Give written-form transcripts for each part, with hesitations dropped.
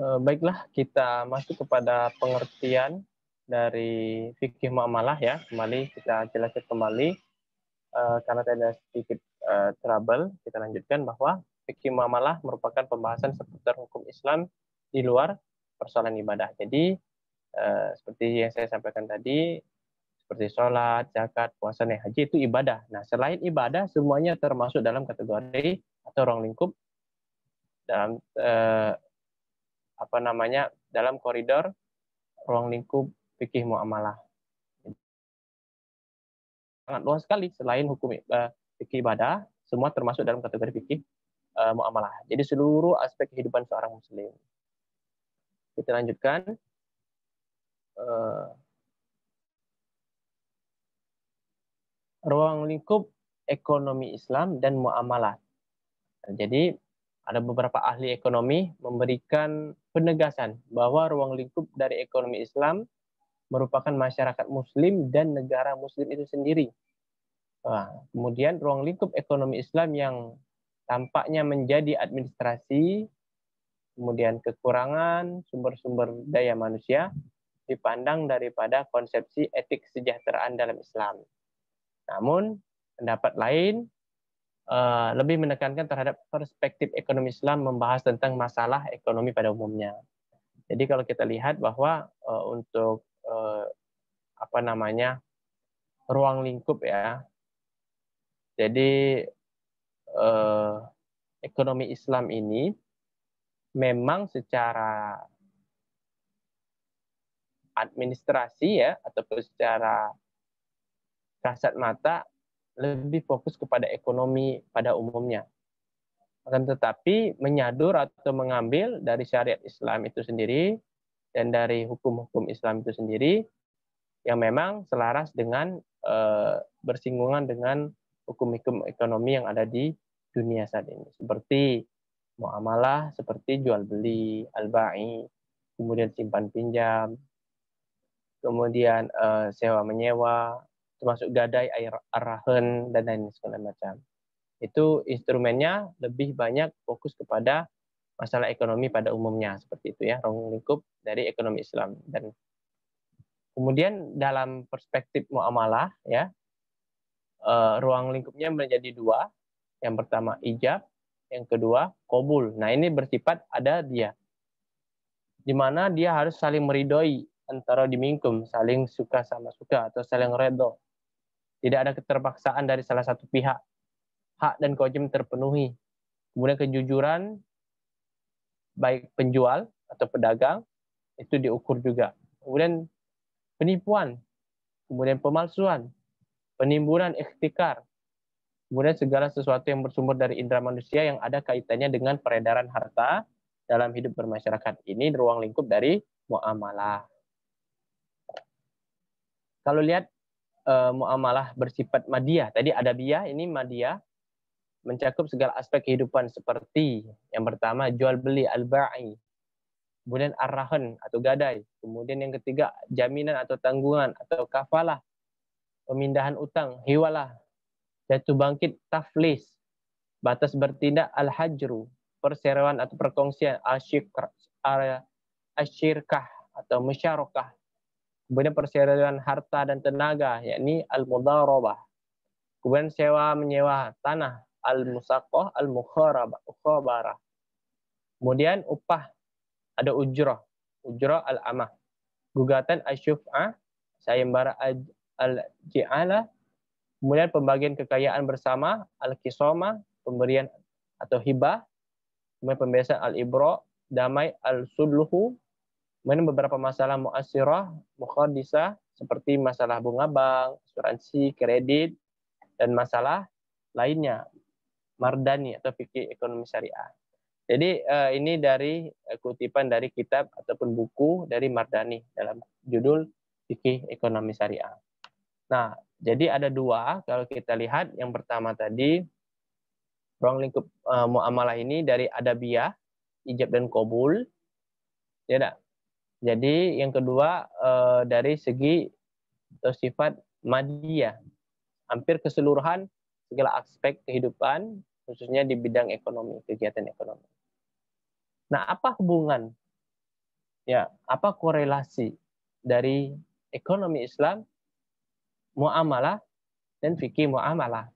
Baiklah, kita masuk kepada pengertian dari fikih muamalah ya. Kembali kita jelaskan kembali karena tadi ada sedikit trouble, kita lanjutkan bahwa fikih muamalah merupakan pembahasan seputar hukum Islam di luar persoalan ibadah. Jadi seperti yang saya sampaikan tadi, seperti sholat, zakat, puasa, dan haji itu ibadah. Nah, selain ibadah, semuanya termasuk dalam kategori atau ruang lingkup dalam dalam koridor ruang lingkup fikih muamalah. Sangat luas sekali, selain hukum fikih ibadah, semua termasuk dalam kategori fikih muamalah. Jadi seluruh aspek kehidupan seorang muslim. Kita lanjutkan. Ruang lingkup ekonomi Islam dan muamalah. Jadi ada beberapa ahli ekonomi memberikan penegasan bahwa ruang lingkup dari ekonomi Islam merupakan masyarakat muslim dan negara muslim itu sendiri. Kemudian ruang lingkup ekonomi Islam yang tampaknya menjadi administrasi, kemudian kekurangan sumber-sumber daya manusia, dipandang daripada konsepsi etik kesejahteraan dalam Islam. Namun, pendapat lain lebih menekankan terhadap perspektif ekonomi Islam membahas tentang masalah ekonomi pada umumnya. Jadi kalau kita lihat bahwa untuk ruang lingkup ya, jadi ekonomi Islam ini memang secara administrasi ya ataupun secara kasat mata lebih fokus kepada ekonomi pada umumnya. Akan tetapi menyadur atau mengambil dari syariat Islam itu sendiri dan dari hukum-hukum Islam itu sendiri yang memang selaras dengan bersinggungan dengan hukum-hukum ekonomi yang ada di dunia saat ini. Seperti muamalah, seperti jual beli, al-ba'i, kemudian simpan pinjam, kemudian sewa menyewa, termasuk gadai, arahan, dan lain segala macam. Itu instrumennya lebih banyak fokus kepada masalah ekonomi pada umumnya, seperti itu ya, ruang lingkup dari ekonomi Islam. Dan kemudian dalam perspektif muamalah ya, ruang lingkupnya menjadi dua. Yang pertama ijab, yang kedua qabul. Nah, ini bersifat ada dia, di mana dia harus saling meridoi antara dimingkum, saling suka sama suka atau saling redho. Tidak ada keterpaksaan dari salah satu pihak. Hak dan kewajiban terpenuhi. Kemudian kejujuran baik penjual atau pedagang itu diukur juga. Kemudian penipuan, kemudian pemalsuan, penimbunan, ikhtikar, kemudian segala sesuatu yang bersumber dari indera manusia yang ada kaitannya dengan peredaran harta dalam hidup bermasyarakat. Ini ruang lingkup dari muamalah. Kalau lihat muamalah bersifat madiyah, tadi adabiyah, ini madiyah, mencakup segala aspek kehidupan seperti yang pertama jual beli al-ba'i, kemudian arahan atau gadai, kemudian yang ketiga jaminan atau tanggungan atau kafalah, pemindahan utang, hiwalah, jatuh bangkit, taflis, batas bertindak al-hajru, perseroan atau perkongsian, asyirkah atau musyarakah, kemudian perseroan harta dan tenaga, yakni al-mudarabah, kemudian sewa menyewa tanah, al-musaqah, al-mukhabarah. Kemudian upah, ada ujrah al-amah. Gugatan asyuf'ah, sayembara al-ji'alah. Kemudian pembagian kekayaan bersama, al-kisomah, pemberian atau hibah. Kemudian pembebasan al-ibra, damai al-sulhu. Kemudian beberapa masalah mu'asirah, mukhadisah, seperti masalah bunga bank, asuransi, kredit, dan masalah lainnya, mardani atau fikih ekonomi syariah. Jadi ini dari kutipan dari kitab ataupun buku dari Mardani dalam judul fikih ekonomi syariah. Nah, jadi ada dua kalau kita lihat. Yang pertama tadi ruang lingkup muamalah ini dari adabiyah, ijab dan qabul. Ya, jadi yang kedua dari segi atau sifat madiyah, hampir keseluruhan segala aspek kehidupan, khususnya di bidang ekonomi, kegiatan ekonomi. Nah, apa hubungan ya, apa korelasi dari ekonomi Islam, muamalah, dan fikih muamalah.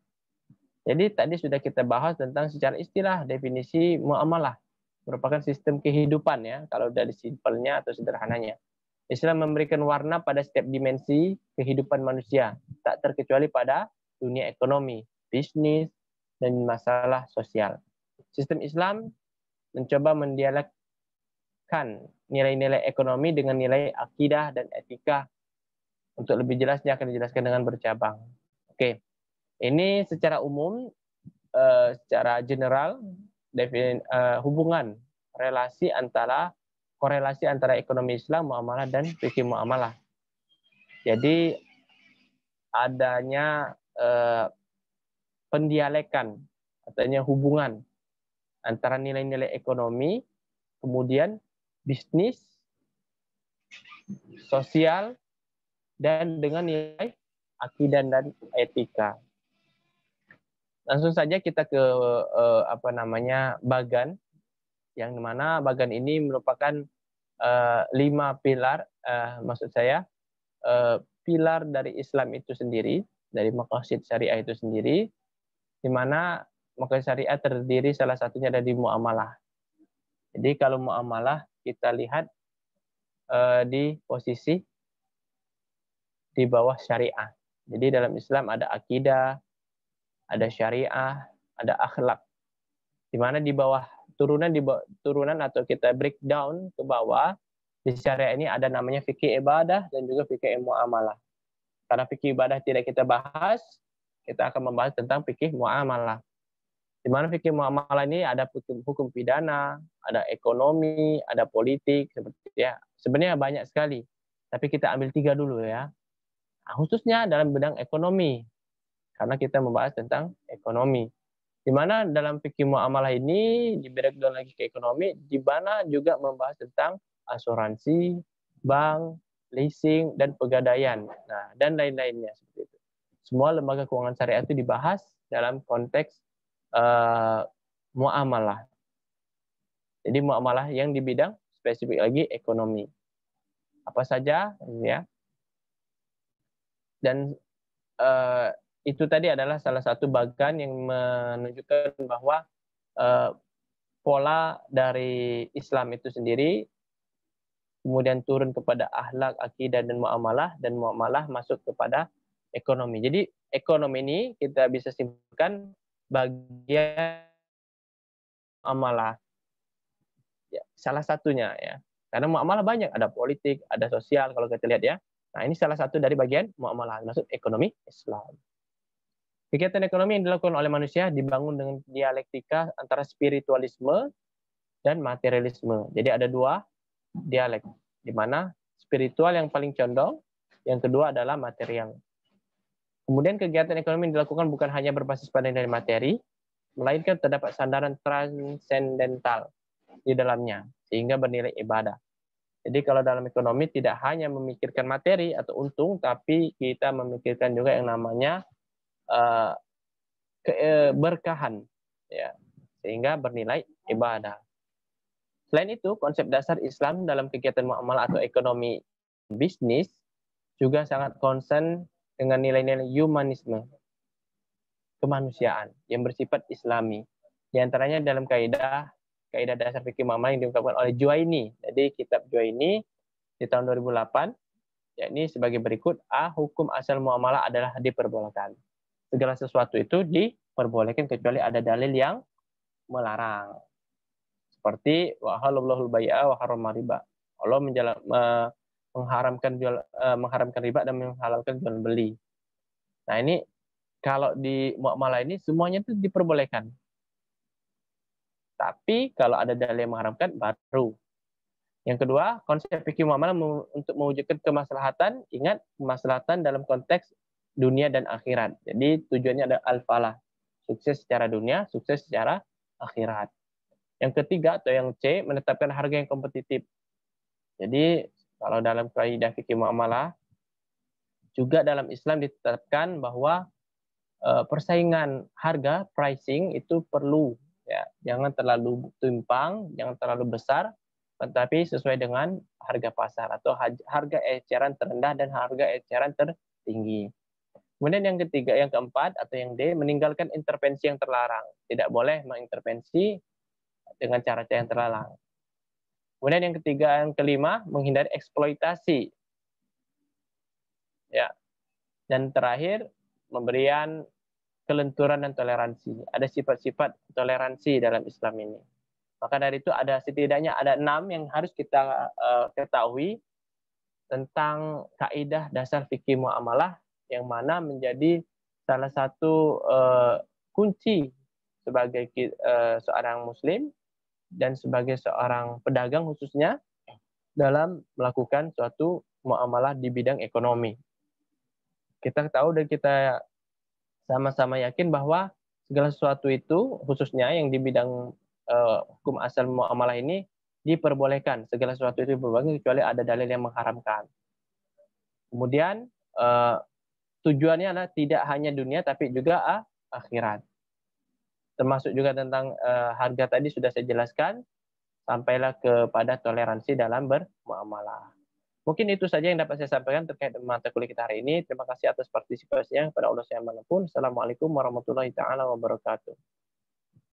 Jadi tadi sudah kita bahas tentang secara istilah definisi muamalah merupakan sistem kehidupan ya, kalau dari simpelnya atau sederhananya. Islam memberikan warna pada setiap dimensi kehidupan manusia, tak terkecuali pada dunia ekonomi, bisnis, dan masalah sosial. Sistem Islam mencoba mendialekkan nilai-nilai ekonomi dengan nilai akidah dan etika. Untuk lebih jelasnya akan dijelaskan dengan bercabang. Oke, ini secara umum, secara general, hubungan korelasi antara ekonomi Islam, muamalah, dan fikih muamalah. Jadi adanya pendialekan, artinya hubungan antara nilai-nilai ekonomi, kemudian bisnis, sosial, dan dengan nilai akidah dan etika. Langsung saja kita ke bagan, yang mana bagan ini merupakan 5 pilar, maksud saya pilar dari Islam itu sendiri, dari maqasid syariah itu sendiri, di mana maqasid syariah terdiri salah satunya dari muamalah. Jadi kalau muamalah kita lihat di posisi di bawah syariah. Jadi dalam Islam ada akidah, ada syariah, ada akhlak. Di mana di bawah turunan atau kita breakdown ke bawah, di syariah ini ada namanya fikih ibadah dan juga fikih muamalah. Karena fikih ibadah tidak kita bahas, kita akan membahas tentang fikih muamalah. Di mana fikih muamalah ini ada hukum pidana, ada ekonomi, ada politik, seperti ya. Sebenarnya banyak sekali. Tapi kita ambil 3 dulu ya. Nah, khususnya dalam bidang ekonomi, karena kita membahas tentang ekonomi. Di mana dalam fikih muamalah ini di breakdown lagi ke ekonomi, di mana juga membahas tentang asuransi, bank, leasing, dan pegadaian. Nah, dan lain-lainnya seperti itu. Semua lembaga keuangan syariah itu dibahas dalam konteks muamalah. Jadi muamalah yang di bidang spesifik lagi ekonomi. Apa saja ya. Dan itu tadi adalah salah satu bagan yang menunjukkan bahwa pola dari Islam itu sendiri, kemudian turun kepada akhlak, akidah, dan muamalah masuk kepada ekonomi. Jadi ekonomi ini kita bisa simpulkan bagian muamalah. Ya, salah satunya ya. Karena muamalah banyak, ada politik, ada sosial kalau kita lihat ya. Nah, ini salah satu dari bagian muamalah, maksud ekonomi Islam. Kegiatan ekonomi yang dilakukan oleh manusia dibangun dengan dialektika antara spiritualisme dan materialisme. Jadi ada 2 dialek, di mana spiritual yang paling condong, yang kedua adalah material. Kemudian kegiatan ekonomi yang dilakukan bukan hanya berbasis pada nilai materi, melainkan terdapat sandaran transendental di dalamnya, sehingga bernilai ibadah. Jadi kalau dalam ekonomi tidak hanya memikirkan materi atau untung, tapi kita memikirkan juga yang namanya keberkahan, ya, sehingga bernilai ibadah. Selain itu, konsep dasar Islam dalam kegiatan muamalah atau ekonomi bisnis juga sangat concern dengan nilai-nilai humanisme, kemanusiaan yang bersifat Islami. Di antaranya dalam kaidah dasar fikih muamalah yang diungkapkan oleh Juwaini. Jadi kitab Juwaini di tahun 2008, yakni sebagai berikut: hukum asal muamalah adalah diperbolehkan. Segala sesuatu itu diperbolehkan kecuali ada dalil yang melarang. Seperti wa halallahu al-bai'a wa harrama riba. Allah mengharamkan riba dan menghalalkan jual beli. Nah, ini kalau di muamalah ini semuanya itu diperbolehkan. Tapi kalau ada dalil yang mengharamkan baru. Yang kedua, konsep fikih muamalah untuk mewujudkan kemaslahatan, ingat kemaslahatan dalam konteks dunia dan akhirat. Jadi tujuannya ada al-falah, sukses secara dunia, sukses secara akhirat. Yang ketiga atau yang C, menetapkan harga yang kompetitif. Jadi kalau dalam kaidah fikih muamalah, juga dalam Islam ditetapkan bahwa persaingan harga, pricing itu perlu, ya, jangan terlalu timpang, jangan terlalu besar, tetapi sesuai dengan harga pasar atau harga eceran terendah dan harga eceran tertinggi. Kemudian yang ketiga, yang keempat atau yang D, meninggalkan intervensi yang terlarang. Tidak boleh mengintervensi dengan cara-cara yang terlarang. Kemudian yang ketiga, yang kelima, menghindari eksploitasi. Ya. Dan terakhir, memberikan kelenturan dan toleransi. Ada sifat-sifat toleransi dalam Islam ini. Maka dari itu ada setidaknya ada 6 yang harus kita ketahui tentang kaidah dasar fikih muamalah yang mana menjadi salah satu kunci sebagai seorang muslim dan sebagai seorang pedagang khususnya dalam melakukan suatu muamalah di bidang ekonomi. Kita tahu dan kita sama-sama yakin bahwa segala sesuatu itu khususnya yang di bidang hukum asal muamalah ini diperbolehkan. Segala sesuatu itu diperbolehkan kecuali ada dalil yang mengharamkan. Kemudian tujuannya adalah tidak hanya dunia tapi juga akhirat. Termasuk juga tentang harga tadi sudah saya jelaskan, sampailah kepada toleransi dalam bermuamalah. Mungkin itu saja yang dapat saya sampaikan terkait dengan mata kuliah kita hari ini. Terima kasih atas partisipasinya. Kepada Allah saya manapun. Assalamualaikum warahmatullahi taala wabarakatuh.